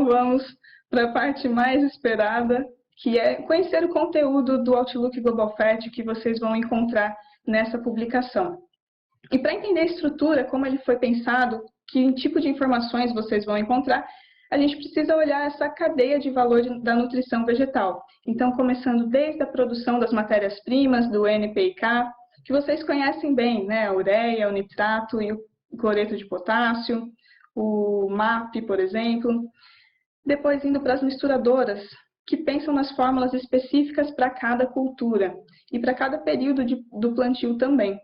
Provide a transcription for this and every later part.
então vamos para a parte mais esperada, que é conhecer o conteúdo do Outlook Global Fat que vocês vão encontrar nessa publicação. E para entender a estrutura, como ele foi pensado, que tipo de informações vocês vão encontrar, a gente precisa olhar essa cadeia de valor da nutrição vegetal. Então, começando desde a produção das matérias-primas, do NPK, que vocês conhecem bem, né? A ureia, o nitrato e o cloreto de potássio, o MAP, por exemplo. Depois indo para as misturadoras, que pensam nas fórmulas específicas para cada cultura e para cada período do plantio também.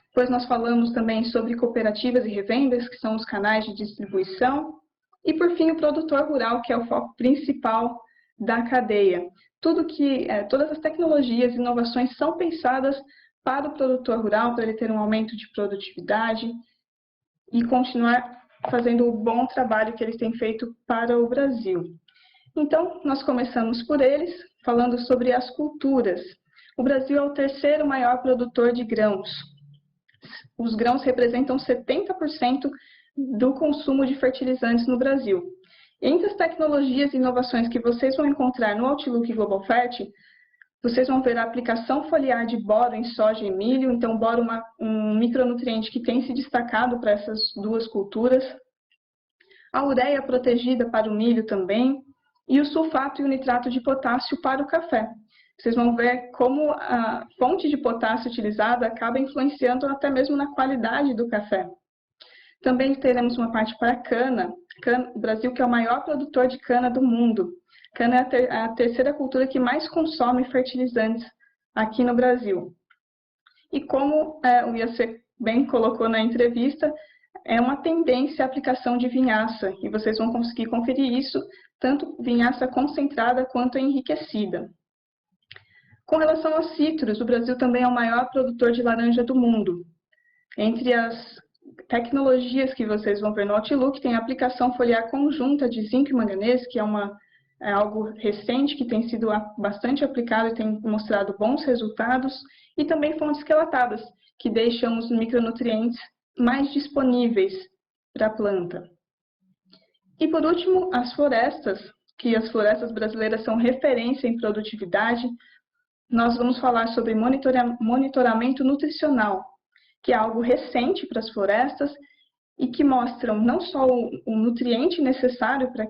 Depois nós falamos também sobre cooperativas e revendas, que são os canais de distribuição. E por fim, o produtor rural, que é o foco principal da cadeia. Todas as tecnologias e inovações são pensadas para o produtor rural, para ele ter um aumento de produtividade e continuar fazendo o bom trabalho que eles têm feito para o Brasil. Então, nós começamos por eles, falando sobre as culturas. O Brasil é o terceiro maior produtor de grãos. Os grãos representam 70% do consumo de fertilizantes no Brasil. Entre as tecnologias e inovações que vocês vão encontrar no Outlook Global Fat, vocês vão ver a aplicação foliar de boro em soja e milho. Então, o boro é um micronutriente que tem se destacado para essas duas culturas. A ureia protegida para o milho também. E o sulfato e o nitrato de potássio para o café. Vocês vão ver como a fonte de potássio utilizada acaba influenciando até mesmo na qualidade do café. Também teremos uma parte para a cana. O Brasil, que é o maior produtor de cana do mundo. Cana é a terceira cultura que mais consome fertilizantes aqui no Brasil. E como o IAC bem colocou na entrevista, é uma tendência a aplicação de vinhaça. E vocês vão conseguir conferir isso, tanto vinhaça concentrada quanto enriquecida. Com relação aos citros, o Brasil também é o maior produtor de laranja do mundo. Entre as tecnologias que vocês vão ver no Outlook, tem a aplicação foliar conjunta de zinco e manganês, que é algo recente, que tem sido bastante aplicado e tem mostrado bons resultados, e também fontes quelatadas, que deixam os micronutrientes mais disponíveis para a planta. E por último, as florestas, que as florestas brasileiras são referência em produtividade. Nós vamos falar sobre monitoramento nutricional, que é algo recente para as florestas e que mostram não só o nutriente necessário para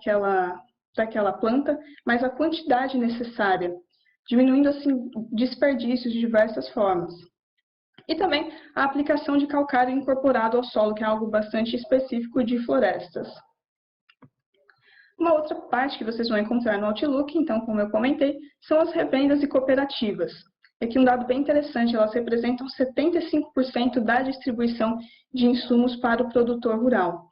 aquela planta, mas a quantidade necessária, diminuindo assim desperdícios de diversas formas. E também a aplicação de calcário incorporado ao solo, que é algo bastante específico de florestas. Uma outra parte que vocês vão encontrar no Outlook, então, como eu comentei, são as revendas e cooperativas. Aqui um dado bem interessante, elas representam 75% da distribuição de insumos para o produtor rural.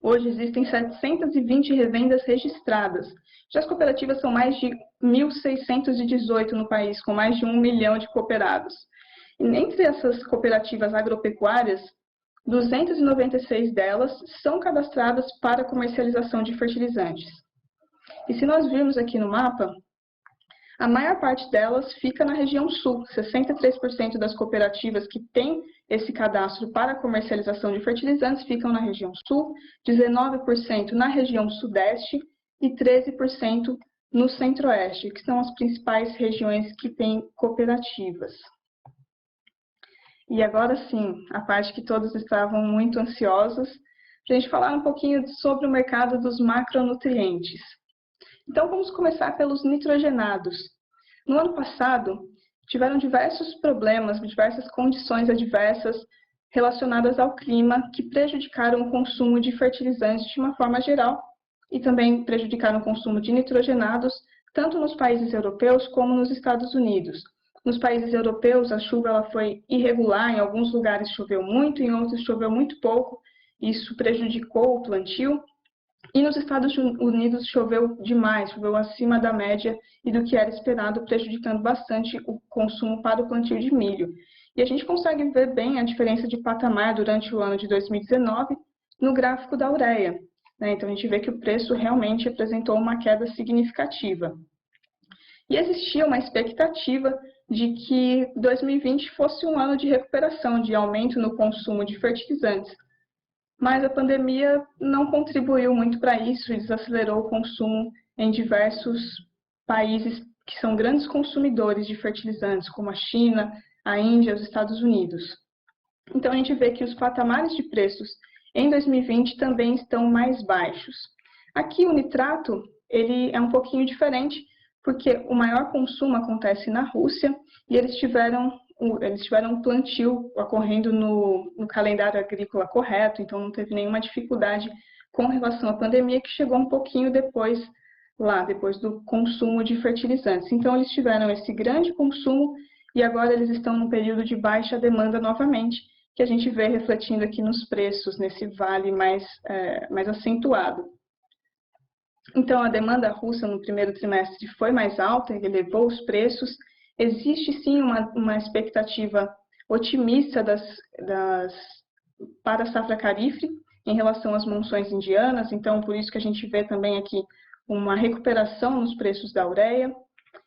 Hoje existem 720 revendas registradas. Já as cooperativas são mais de 1.618 no país, com mais de 1 milhão de cooperados. E entre essas cooperativas agropecuárias, 296 delas são cadastradas para comercialização de fertilizantes. E se nós virmos aqui no mapa, a maior parte delas fica na região sul. 63% das cooperativas que têm esse cadastro para comercialização de fertilizantes ficam na região sul, 19% na região sudeste e 13% no centro-oeste, que são as principais regiões que têm cooperativas. E agora sim, a parte que todos estavam muito ansiosos, para a gente falar um pouquinho sobre o mercado dos macronutrientes. Então, vamos começar pelos nitrogenados. No ano passado, tiveram diversos problemas, diversas condições adversas relacionadas ao clima que prejudicaram o consumo de fertilizantes de uma forma geral e também prejudicaram o consumo de nitrogenados, tanto nos países europeus como nos Estados Unidos. Nos países europeus, a chuva foi irregular, em alguns lugares choveu muito, em outros choveu muito pouco, isso prejudicou o plantio. E nos Estados Unidos choveu demais, choveu acima da média e do que era esperado, prejudicando bastante o consumo para o plantio de milho. E a gente consegue ver bem a diferença de patamar durante o ano de 2019 no gráfico da ureia. Então a gente vê que o preço realmente apresentou uma queda significativa. E existia uma expectativa de que 2020 fosse um ano de recuperação, de aumento no consumo de fertilizantes. mas a pandemia não contribuiu muito para isso e desacelerou o consumo em diversos países que são grandes consumidores de fertilizantes, como a China, a Índia, os Estados Unidos. Então, a gente vê que os patamares de preços em 2020 também estão mais baixos. Aqui, o nitrato ele é um pouquinho diferente, porque o maior consumo acontece na Rússia e eles tiveram um plantio ocorrendo no calendário agrícola correto, então não teve nenhuma dificuldade com relação à pandemia, que chegou um pouquinho depois do consumo de fertilizantes. Então, eles tiveram esse grande consumo e agora eles estão num período de baixa demanda novamente, que a gente vê refletindo aqui nos preços, nesse vale mais acentuado. Então, a demanda russa no primeiro trimestre foi mais alta, elevou os preços. Existe, sim, uma expectativa otimista para a safra Kharif em relação às monções indianas, então, por isso que a gente vê também aqui uma recuperação nos preços da ureia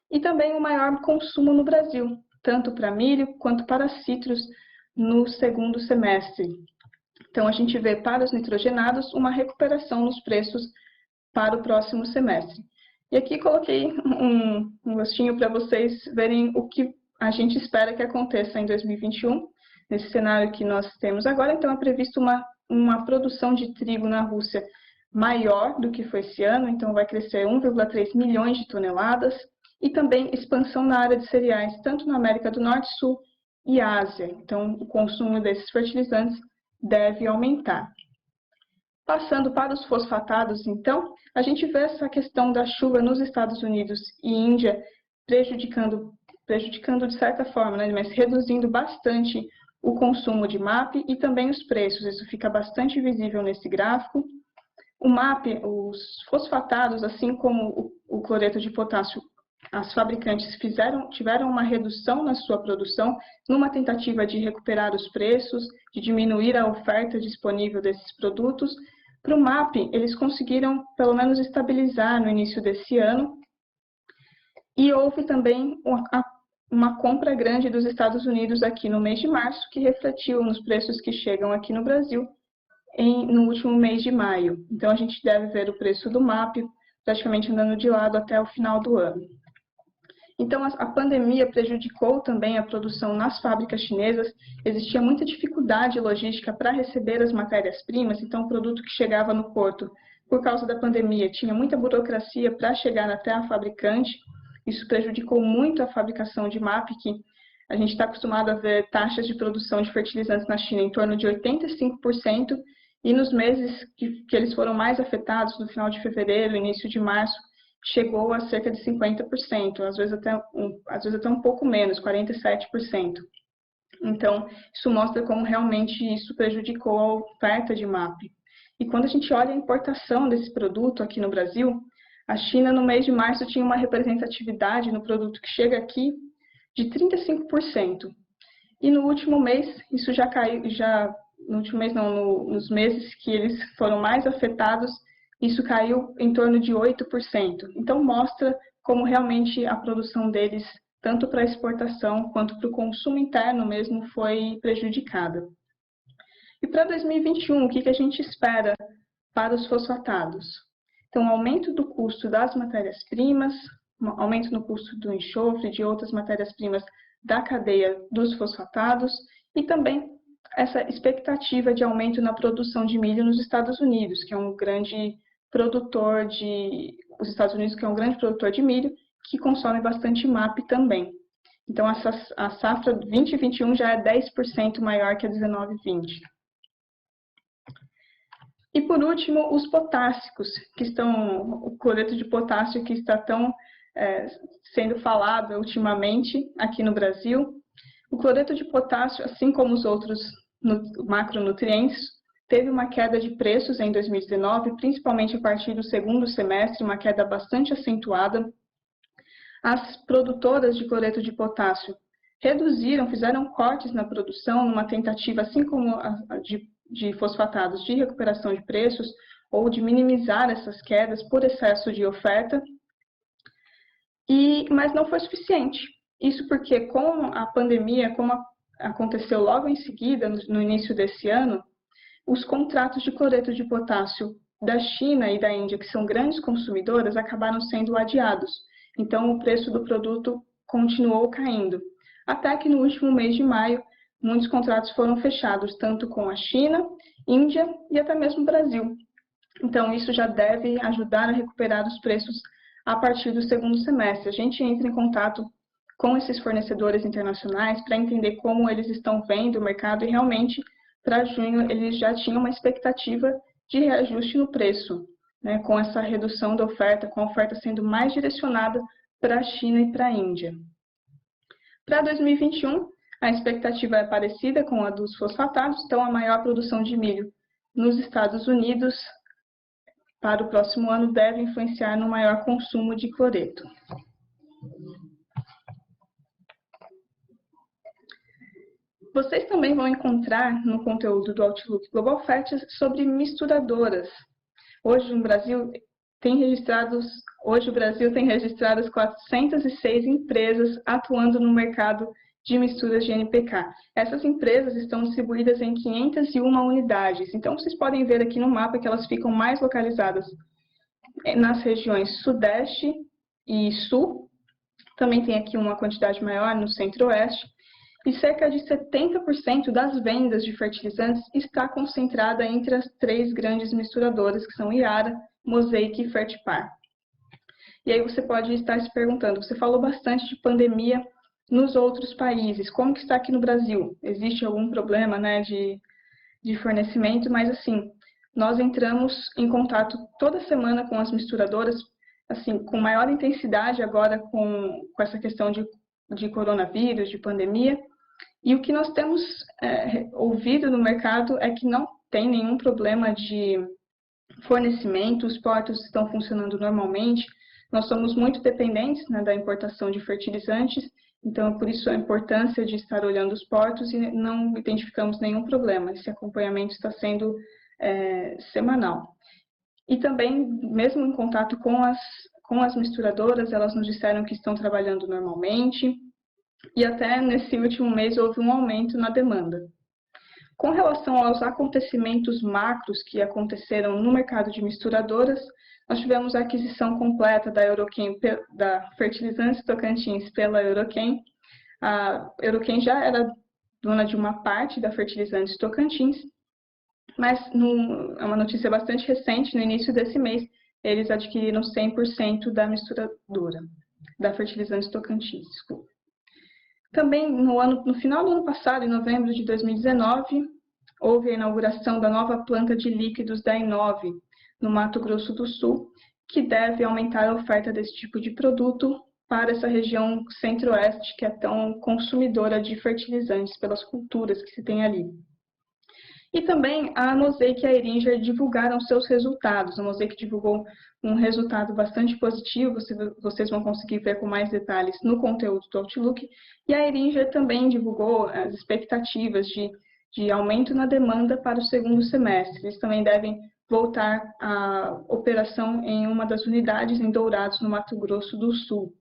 e também um maior consumo no Brasil, tanto para milho quanto para citros no segundo semestre. Então, a gente vê para os nitrogenados uma recuperação nos preços para o próximo semestre. E aqui coloquei um gostinho para vocês verem o que a gente espera que aconteça em 2021, nesse cenário que nós temos agora. Então, é previsto uma produção de trigo na Rússia maior do que foi esse ano, então vai crescer 1,3 milhões de toneladas, e também expansão na área de cereais, tanto na América do Norte, Sul e Ásia. Então, o consumo desses fertilizantes deve aumentar. Passando para os fosfatados, então, a gente vê essa questão da chuva nos Estados Unidos e Índia prejudicando de certa forma, né, mas reduzindo bastante o consumo de MAP e também os preços. Isso fica bastante visível nesse gráfico. O MAP, os fosfatados, assim como o cloreto de potássio, as fabricantes tiveram uma redução na sua produção numa tentativa de recuperar os preços, de diminuir a oferta disponível desses produtos. Para o MAP, eles conseguiram pelo menos estabilizar no início desse ano e houve também uma compra grande dos Estados Unidos aqui no mês de março, que refletiu nos preços que chegam aqui no Brasil no último mês de maio. Então, a gente deve ver o preço do MAP praticamente andando de lado até o final do ano. Então, a pandemia prejudicou também a produção nas fábricas chinesas. Existia muita dificuldade logística para receber as matérias-primas, então o produto que chegava no porto, por causa da pandemia, tinha muita burocracia para chegar até a fabricante. Isso prejudicou muito a fabricação de MAP, que a gente está acostumado a ver taxas de produção de fertilizantes na China em torno de 85%, e nos meses que eles foram mais afetados, no final de fevereiro, início de março, chegou a cerca de 50%, às vezes até um pouco menos, 47%. Então, isso mostra como realmente isso prejudicou a oferta de MAP. E quando a gente olha a importação desse produto aqui no Brasil, a China no mês de março tinha uma representatividade no produto que chega aqui de 35%. E no último mês, isso já caiu, no último mês não, nos meses que eles foram mais afetados, isso caiu em torno de 8%. Então, mostra como realmente a produção deles, tanto para exportação quanto para o consumo interno mesmo, foi prejudicada. E para 2021, o que a gente espera para os fosfatados? Então, aumento do custo das matérias-primas, aumento no custo do enxofre e de outras matérias-primas da cadeia dos fosfatados e também essa expectativa de aumento na produção de milho nos Estados Unidos, que é um grande produtor os Estados Unidos, que é um grande produtor de milho, que consome bastante MAP também. Então, a safra 2021 já é 10% maior que a 19/20. E, por último, os potássicos, o cloreto de potássio que está tão sendo falado ultimamente aqui no Brasil. O cloreto de potássio, assim como os outros macronutrientes, teve uma queda de preços em 2019, principalmente a partir do segundo semestre, uma queda bastante acentuada. As produtoras de cloreto de potássio fizeram cortes na produção, numa tentativa, assim como de fosfatados, de recuperação de preços, ou de minimizar essas quedas por excesso de oferta, mas não foi suficiente. Isso porque com a pandemia, como aconteceu logo em seguida, no início desse ano, os contratos de cloreto de potássio da China e da Índia, que são grandes consumidoras, acabaram sendo adiados. Então, o preço do produto continuou caindo. Até que no último mês de maio, muitos contratos foram fechados, tanto com a China, Índia e até mesmo Brasil. Então, isso já deve ajudar a recuperar os preços a partir do segundo semestre. A gente entra em contato com esses fornecedores internacionais para entender como eles estão vendo o mercado e realmente, para junho, eles já tinham uma expectativa de reajuste no preço, né, com essa redução da oferta, com a oferta sendo mais direcionada para a China e para a Índia. Para 2021, a expectativa é parecida com a dos fosfatados, então a maior produção de milho nos Estados Unidos para o próximo ano deve influenciar no maior consumo de cloreto. Vocês também vão encontrar no conteúdo do Outlook Global Fert sobre misturadoras. Hoje o Brasil tem registrado 406 empresas atuando no mercado de misturas de NPK. Essas empresas estão distribuídas em 501 unidades. Então, vocês podem ver aqui no mapa que elas ficam mais localizadas nas regiões Sudeste e Sul. Também tem aqui uma quantidade maior no Centro-Oeste. E cerca de 70% das vendas de fertilizantes está concentrada entre as 3 grandes misturadoras, que são Yara, Mosaic e Fertipar. E aí você pode estar se perguntando, você falou bastante de pandemia nos outros países, como que está aqui no Brasil? Existe algum problema, né, de fornecimento? Mas assim, nós entramos em contato toda semana com as misturadoras, assim, com maior intensidade agora com essa questão de coronavírus, de pandemia. E o que nós temos ouvido no mercado é que não tem nenhum problema de fornecimento, os portos estão funcionando normalmente. Nós somos muito dependentes, né, da importação de fertilizantes, então por isso a importância de estar olhando os portos e não identificamos nenhum problema. Esse acompanhamento está sendo semanal. E também, mesmo em contato com as misturadoras, elas nos disseram que estão trabalhando normalmente, e até nesse último mês houve um aumento na demanda. Com relação aos acontecimentos macros que aconteceram no mercado de misturadoras, nós tivemos a aquisição completa da Fertilizantes Tocantins pela Eurochem. A Eurochem já era dona de uma parte da Fertilizantes Tocantins, mas é uma notícia bastante recente, no início desse mês, eles adquiriram 100% da misturadora, da Fertilizantes Tocantins. Também, no final do ano passado, em novembro de 2019, houve a inauguração da nova planta de líquidos da Inove, no Mato Grosso do Sul, que deve aumentar a oferta desse tipo de produto para essa região centro-oeste, que é tão consumidora de fertilizantes pelas culturas que se tem ali. E também a Mosaic e a Eringer divulgaram seus resultados. A Mosaic divulgou um resultado bastante positivo, vocês vão conseguir ver com mais detalhes no conteúdo do Outlook. E a Eringer também divulgou as expectativas de aumento na demanda para o segundo semestre. Eles também devem voltar à operação em uma das unidades em Dourados, no Mato Grosso do Sul.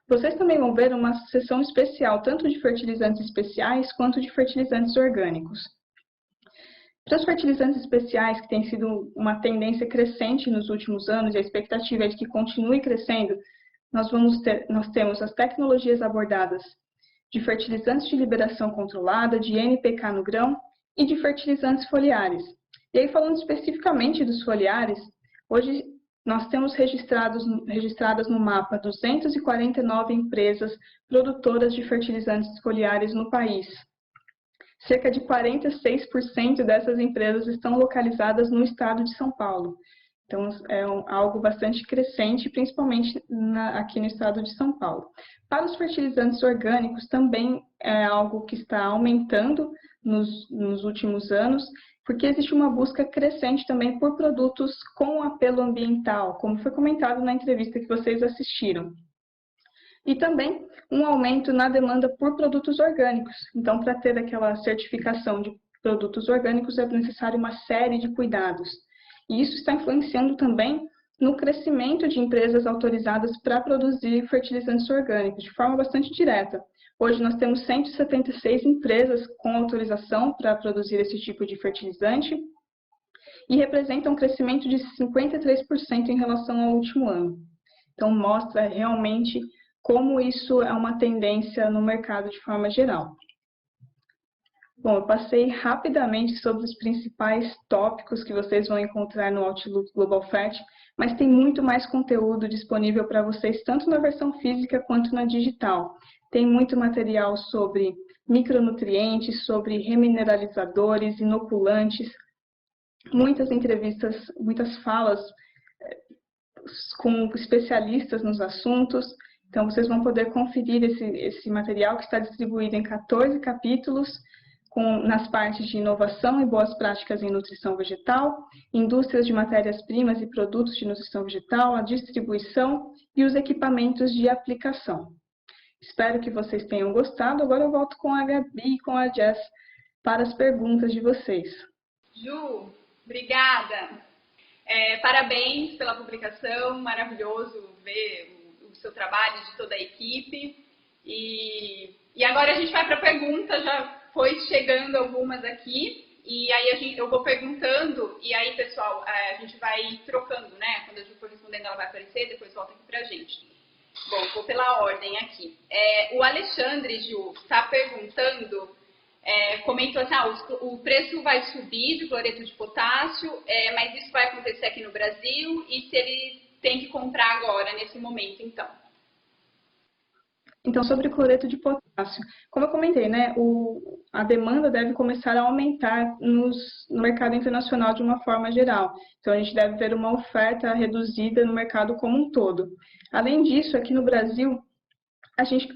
Vocês também vão ver uma seção especial, tanto de fertilizantes especiais quanto de fertilizantes orgânicos. Para os fertilizantes especiais, que tem sido uma tendência crescente nos últimos anos, e a expectativa é de que continue crescendo, nós temos as tecnologias abordadas de fertilizantes de liberação controlada, de NPK no grão e de fertilizantes foliares. E aí, falando especificamente dos foliares, hoje nós temos registradas no mapa 249 empresas produtoras de fertilizantes foliares no país. Cerca de 46% dessas empresas estão localizadas no estado de São Paulo. Então, é algo bastante crescente, principalmente aqui no estado de São Paulo. Para os fertilizantes orgânicos, também é algo que está aumentando nos últimos anos, porque existe uma busca crescente também por produtos com apelo ambiental, como foi comentado na entrevista que vocês assistiram. E também um aumento na demanda por produtos orgânicos. Então, para ter aquela certificação de produtos orgânicos, é necessário uma série de cuidados. E isso está influenciando também no crescimento de empresas autorizadas para produzir fertilizantes orgânicos, de forma bastante direta. Hoje nós temos 176 empresas com autorização para produzir esse tipo de fertilizante e representa um crescimento de 53% em relação ao último ano. Então, mostra realmente como isso é uma tendência no mercado de forma geral. Bom, eu passei rapidamente sobre os principais tópicos que vocês vão encontrar no Outlook Global FAT, mas tem muito mais conteúdo disponível para vocês, tanto na versão física quanto na digital. Tem muito material sobre micronutrientes, sobre remineralizadores, inoculantes, muitas entrevistas, muitas falas com especialistas nos assuntos. Então, vocês vão poder conferir esse material que está distribuído em 14 capítulos, nas partes de inovação e boas práticas em nutrição vegetal, indústrias de matérias-primas e produtos de nutrição vegetal, a distribuição e os equipamentos de aplicação. Espero que vocês tenham gostado. Agora eu volto com a Gabi e com a Jess para as perguntas de vocês. Ju, obrigada. Parabéns pela publicação, maravilhoso ver o seu trabalho, de toda a equipe. E agora a gente vai para a pergunta, já foi chegando algumas aqui, e aí eu vou perguntando, e aí, pessoal, a gente vai trocando, né? Quando a gente for respondendo, ela vai aparecer, depois volta aqui pra gente. Bom, vou pela ordem aqui. O Alexandre, Ju, está perguntando, comentou assim, o preço vai subir de cloreto de potássio, mas isso vai acontecer aqui no Brasil, e se ele tem que comprar agora, nesse momento, então? Então, sobre o cloreto de potássio, como eu comentei, né, a demanda deve começar a aumentar no mercado internacional de uma forma geral. Então, a gente deve ver uma oferta reduzida no mercado como um todo. Além disso, aqui no Brasil, a gente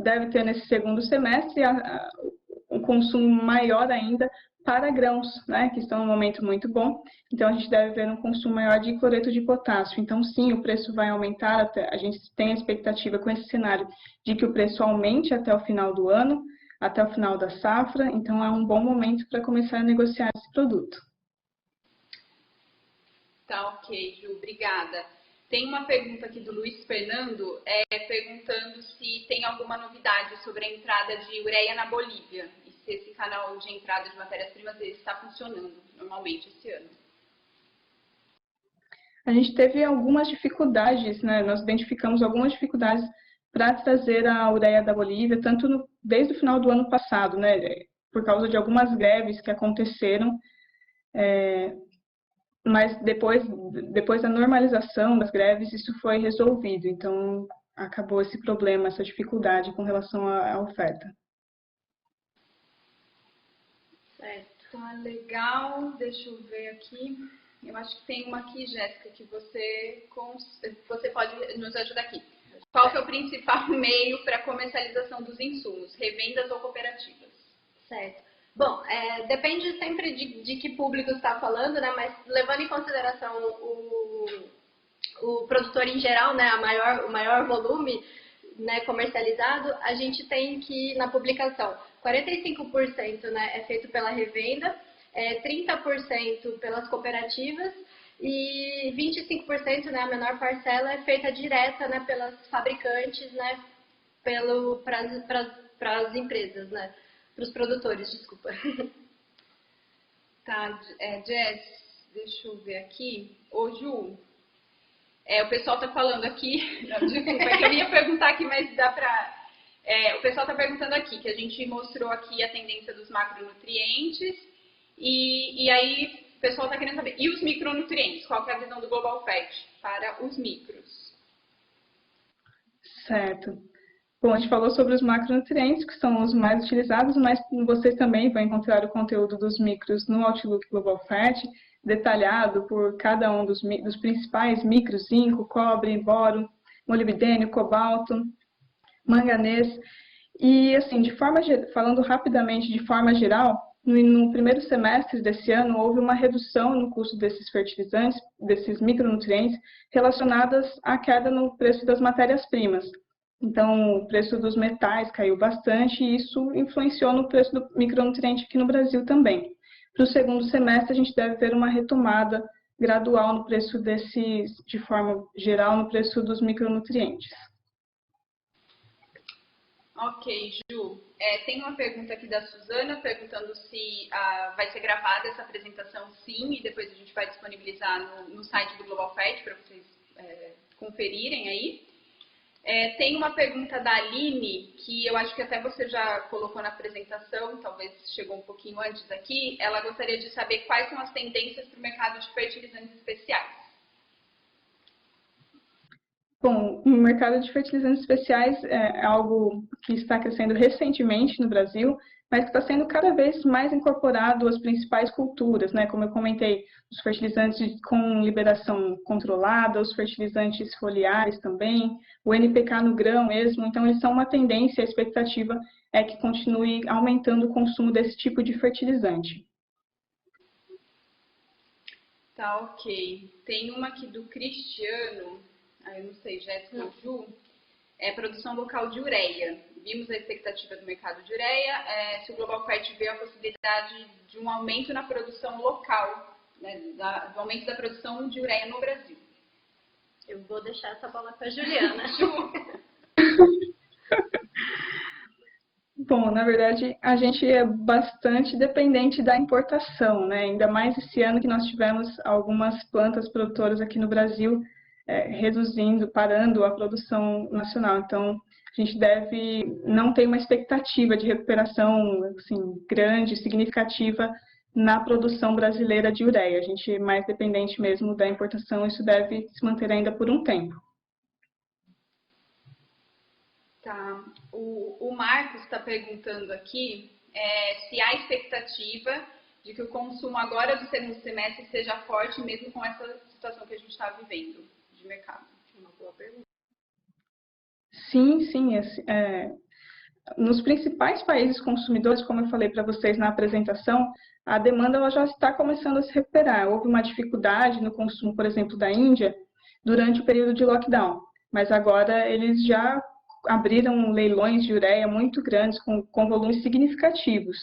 deve ter nesse segundo semestre um consumo maior ainda para grãos, né, que estão em um momento muito bom. Então, a gente deve ver um consumo maior de cloreto de potássio. Então, sim, o preço vai aumentar. A gente tem a expectativa com esse cenário de que o preço aumente até o final do ano, até o final da safra. Então, é um bom momento para começar a negociar esse produto. Tá, ok, Ju, obrigada. Tem uma pergunta aqui do Luiz Fernando, perguntando se tem alguma novidade sobre a entrada de ureia na Bolívia. Se esse canal de entrada de matérias-primas está funcionando normalmente esse ano. A gente teve algumas dificuldades, né? Nós identificamos algumas dificuldades para trazer a ureia da Bolívia, tanto desde o final do ano passado, né? Por causa de algumas greves que aconteceram, mas depois da normalização das greves, isso foi resolvido. Então, acabou esse problema, essa dificuldade com relação à oferta. Tá legal, deixa eu ver aqui. Eu acho que tem uma aqui, Jéssica, que você pode nos ajudar aqui. Qual que é o principal meio para comercialização dos insumos? Revendas ou cooperativas? Certo. Bom, depende sempre de que público está falando, né? Mas levando em consideração o produtor em geral, né? O maior volume, né, comercializado, a gente tem que, na publicação, 45%, né, é feito pela revenda, 30% pelas cooperativas e 25%, né, a menor parcela, é feita direta, né, pelas fabricantes, né, para as empresas, né, para os produtores, desculpa. Tá, Jess, deixa eu ver aqui. Ô, Ju, o pessoal está falando aqui, não, desculpa, é que eu ia perguntar aqui, mas dá para... o pessoal está perguntando aqui, que a gente mostrou aqui a tendência dos macronutrientes, e aí o pessoal está querendo saber, e os micronutrientes? Qual que é a visão do Global FAT para os micros? Certo. Bom, a gente falou sobre os macronutrientes, que são os mais utilizados, mas vocês também vão encontrar o conteúdo dos micros no Outlook Global FAT, detalhado por cada um dos principais micros: zinco, cobre, boro, molibdênio, cobalto, manganês. E assim, falando rapidamente de forma geral, no primeiro semestre desse ano houve uma redução no custo desses fertilizantes, desses micronutrientes, relacionadas à queda no preço das matérias-primas. Então, o preço dos metais caiu bastante e isso influenciou no preço do micronutriente aqui no Brasil também. Para o segundo semestre, a gente deve ter uma retomada gradual no preço desses, de forma geral, no preço dos micronutrientes. Ok, Ju. Tem uma pergunta aqui da Suzana, perguntando se vai ser gravada essa apresentação, sim, e depois a gente vai disponibilizar no site do Global Fed para vocês conferirem aí. Tem uma pergunta da Aline, que eu acho que até você já colocou na apresentação, talvez chegou um pouquinho antes aqui. Ela gostaria de saber quais são as tendências para o mercado de fertilizantes especiais. Bom, o mercado de fertilizantes especiais é algo que está crescendo recentemente no Brasil, mas que está sendo cada vez mais incorporado às principais culturas, né? Como eu comentei, os fertilizantes com liberação controlada, os fertilizantes foliares também, o NPK no grão mesmo. Então, eles são uma tendência, a expectativa é que continue aumentando o consumo desse tipo de fertilizante. Tá, ok. Tem uma aqui do Cristiano, eu não sei, Jéssica ou Ju, produção local de ureia. Vimos a expectativa do mercado de ureia, se o Global Fed vê a possibilidade de um aumento na produção local, né, do aumento da produção de ureia no Brasil. Eu vou deixar essa bola com a Juliana. Bom, na verdade, a gente é bastante dependente da importação, né? Ainda mais esse ano que nós tivemos algumas plantas produtoras aqui no Brasil reduzindo, parando a produção nacional. Então, a gente não ter uma expectativa de recuperação assim, grande, significativa na produção brasileira de ureia. A gente é mais dependente mesmo da importação, isso deve se manter ainda por um tempo. Tá. O Marcos está perguntando aqui se há expectativa de que o consumo agora do segundo semestre seja forte, mesmo com essa situação que a gente está vivendo de mercado. Uma boa pergunta. Sim. Nos principais países consumidores, como eu falei para vocês na apresentação, a demanda ela já está começando a se recuperar. Houve uma dificuldade no consumo, por exemplo, da Índia, durante o período de lockdown, mas agora eles já abriram leilões de ureia muito grandes, com volumes significativos.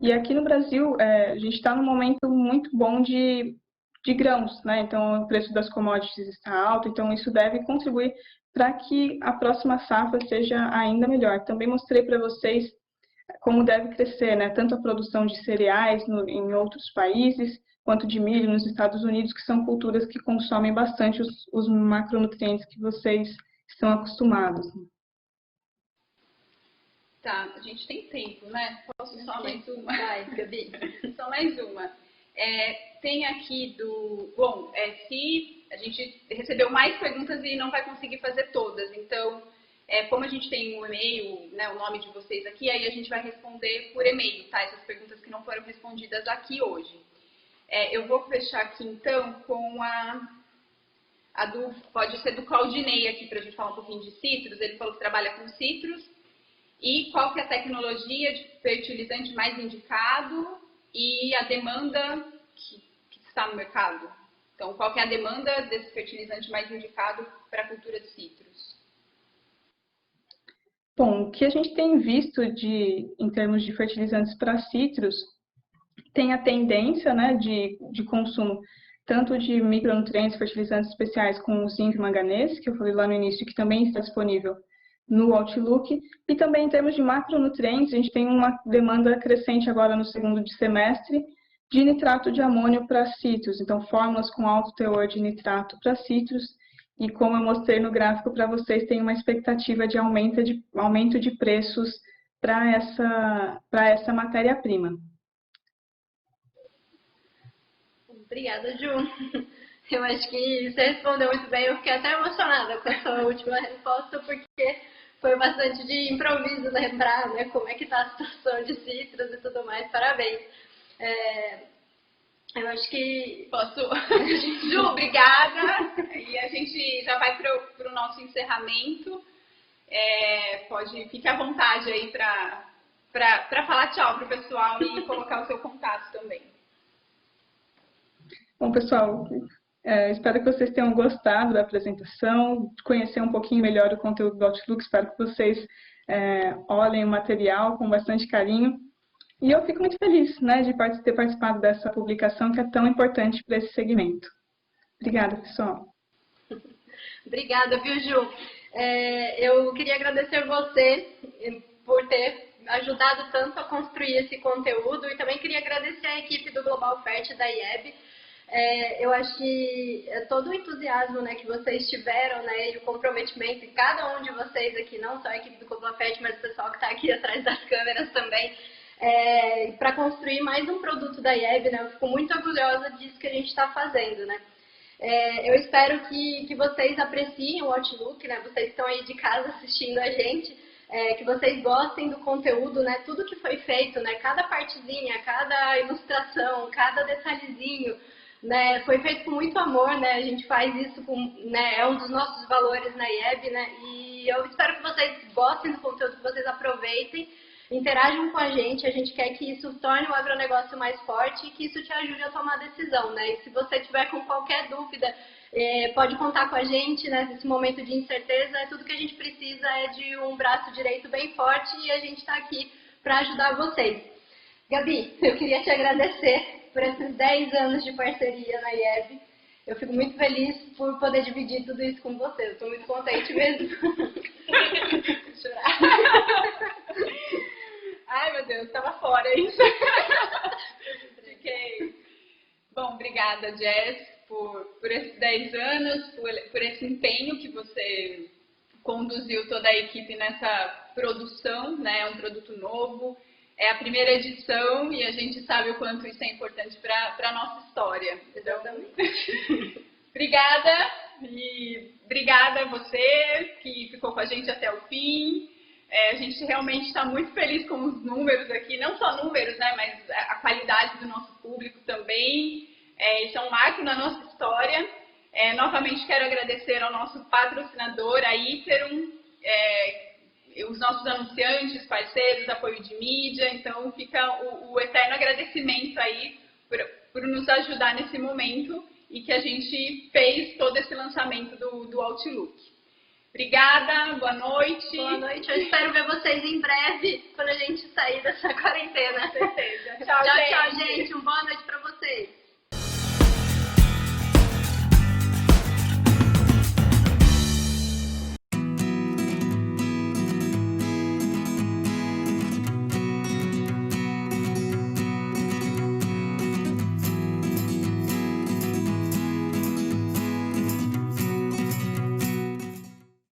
E aqui no Brasil, a gente está num momento muito bom de grãos, né? Então, o preço das commodities está alto, então isso deve contribuir para que a próxima safra seja ainda melhor. Também mostrei para vocês como deve crescer, né? Tanto a produção de cereais em outros países, quanto de milho nos Estados Unidos, que são culturas que consomem bastante os macronutrientes que vocês estão acostumados. Tá, a gente tem tempo, né? Posso só mais uma? Vai, Gabi. Só mais uma. Tem aqui Bom, se a gente recebeu mais perguntas e não vai conseguir fazer todas, então, como a gente tem um e-mail, né, o nome de vocês aqui, aí a gente vai responder por e-mail, tá? Essas perguntas que não foram respondidas aqui hoje. Eu vou fechar aqui, então, com pode ser do Claudinei aqui, para a gente falar um pouquinho de citros. Ele falou que trabalha com citros. E qual que é a tecnologia de fertilizante mais indicado e a demanda que está no mercado? Então, qual que é a demanda desse fertilizante mais indicado para a cultura de citros? Bom, o que a gente tem visto em termos de fertilizantes para citros, tem a tendência, né, de consumo tanto de micronutrientes, fertilizantes especiais com zinco e manganês, que eu falei lá no início, que também está disponível no Outlook, e também em termos de macronutrientes, a gente tem uma demanda crescente agora no segundo semestre de nitrato de amônio para citros, então fórmulas com alto teor de nitrato para citros, e como eu mostrei no gráfico para vocês, tem uma expectativa de aumento de preços para essa matéria-prima. Obrigada, Ju. Eu acho que você respondeu muito bem, eu fiquei até emocionada com a sua última resposta, porque foi bastante de improviso lembrar, né, como é que está a situação de citros e tudo mais. Parabéns. Eu acho que... Posso? Ju, obrigada. E a gente já vai para o nosso encerramento. Fique à vontade aí para falar tchau para o pessoal e colocar o seu contato também. Bom, pessoal, espero que vocês tenham gostado da apresentação, conhecer um pouquinho melhor o conteúdo do Outlook. Espero que vocês olhem o material com bastante carinho. E eu fico muito feliz, né, de ter participado dessa publicação que é tão importante para esse segmento. Obrigada, pessoal. Obrigada, viu, Ju? Eu queria agradecer você por ter ajudado tanto a construir esse conteúdo e também queria agradecer a equipe do Global Fert da IEB. Eu acho que todo o entusiasmo, né, que vocês tiveram, né, e o comprometimento de cada um de vocês aqui, não só a equipe do Global Fert, mas o pessoal que está aqui atrás das câmeras também, para construir mais um produto da IEB, né, eu fico muito orgulhosa disso que a gente está fazendo, né. Eu espero que vocês apreciem o Outlook, né, vocês estão aí de casa assistindo a gente, que vocês gostem do conteúdo, né, tudo que foi feito, né, cada partezinha, cada ilustração, cada detalhezinho, né, foi feito com muito amor, né, a gente faz isso com, né, é um dos nossos valores na IEB, né, e eu espero que vocês gostem do conteúdo, que vocês aproveitem, interajam com a gente quer que isso torne o agronegócio mais forte e que isso te ajude a tomar decisão, né, e se você tiver com qualquer dúvida, pode contar com a gente, né, nesse momento de incerteza, tudo que a gente precisa é de um braço direito bem forte e a gente está aqui para ajudar vocês. Gabi, eu queria te agradecer por esses 10 anos de parceria na IEB. Eu fico muito feliz por poder dividir tudo isso com você. Eu estou muito contente mesmo. Chorar. Ai, meu Deus, estava fora isso. Fiquei. Bom, obrigada, Jess, por esses 10 anos, por esse empenho que você conduziu toda a equipe nessa produção, né? É um produto novo. É a primeira edição e a gente sabe o quanto isso é importante para a nossa história. Então, obrigada e obrigada a você que ficou com a gente até o fim. A gente realmente está muito feliz com os números aqui, não só números, né, mas a qualidade do nosso público também. Isso é um marco na nossa história. Novamente quero agradecer ao nosso patrocinador, a Iterum, os nossos anunciantes, parceiros, apoio de mídia, então fica o eterno agradecimento aí por nos ajudar nesse momento e que a gente fez todo esse lançamento do Outlook. Obrigada, boa noite. Boa noite, eu espero ver vocês em breve, quando a gente sair dessa quarentena. Com certeza. Tchau, gente. Uma boa noite para vocês.